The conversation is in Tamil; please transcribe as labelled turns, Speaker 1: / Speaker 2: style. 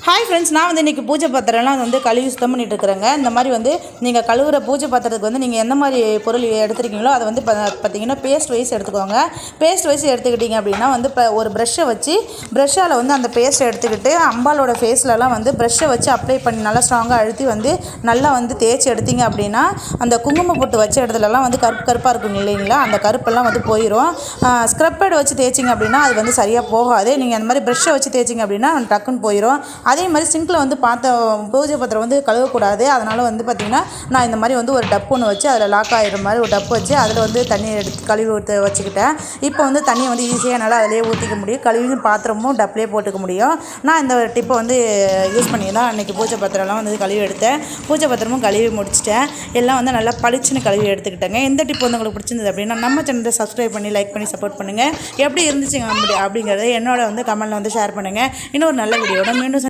Speaker 1: ஹாய் ஃப்ரெண்ட்ஸ், நான் வந்து இன்றைக்கி பூஜை பாத்திரம்லாம் வந்து கழுவி சுத்தம் பண்ணிட்டு இருக்கிறேங்க. இந்த மாதிரி வந்து நீங்கள் கழுவுற பூஜை பாத்திரத்துக்கு வந்து நீங்கள் எந்த மாதிரி பொருள் எடுத்துருக்கீங்களோ அதை வந்து பார்த்தீங்கன்னா பேஸ்ட் வைஸ் எடுத்துக்கோங்க. பேஸ்ட் வைஸ் எடுத்துக்கிட்டிங்க அப்படின்னா வந்து இப்போ ஒரு ப்ரெஷ்ஷை வச்சு ப்ரெஷ்ஷால் வந்து அந்த பேஸ்ட்டை எடுத்துக்கிட்டு அம்பாலோட ஃபேஸ்லலாம் வந்து ப்ரெஷ்ஷை வச்சு அப்ளை பண்ணி நல்லா ஸ்ட்ராங்காக அழுத்தி வந்து நல்லா வந்து தேய்ச்சி எடுத்திங்க அப்படின்னா அந்த குங்குமம் போட்டு வச்ச இடத்துலலாம் வந்து கருப்பாக இருக்கும் இல்லைங்களா, அந்த கருப்பெல்லாம் வந்து போயிடும். ஸ்க்ரப்பேட் வச்சு தேய்ச்சிங்க அப்படின்னா அது வந்து சரியாக போகாது. நீங்கள் அந்த மாதிரி ப்ரெஷ்ஷை வச்சு தேய்ச்சிங்க அப்படின்னா டக்குன்னு போயிடும். அதே மாதிரி சிங்கில் வந்து பூஜை பாத்திரம் வந்து கழுவக்கூடாது. அதனால் வந்து பார்த்திங்கன்னா நான் இந்த மாதிரி வந்து ஒரு டப்பு ஒன்று வச்சு அதில் லாக் ஆகிடுற மாதிரி ஒரு டப்பு வச்சு அதில் வந்து தண்ணி எடுத்து கழுவி ஊற்ற வச்சுக்கிட்டேன். இப்போ வந்து தண்ணியை வந்து ஈஸியாக நல்லா அதிலே ஊற்றிக்க முடியும். கழுவி பாத்திரமும் டப்புலேயே போட்டுக்க முடியும். நான் இந்த டிப்பை வந்து யூஸ் பண்ணி தான் அன்றைக்கி பூஜை பாத்திரம்லாம் வந்து கழுவி எடுத்தேன். பூஜை பாத்திரமும் கழுவி முடிச்சிட்டேன். எல்லாம் வந்து நல்லா பளிச்சுன்னு கழுவி எடுத்துக்கிட்டேங்க. இந்த டிப் வந்து உங்களுக்கு பிடிச்சிருந்தது அப்படின்னா நம்ம சேனலை சப்ஸ்கிரைப் பண்ணி லைக் பண்ணி சப்போர்ட் பண்ணுங்கள். எப்படி இருந்துச்சுங்க அப்படிங்கிறத என்னோட வந்து கமெண்ட்டில் வந்து ஷேர் பண்ணுங்கள். இன்னொரு நல்ல வீடியோட மீண்டும்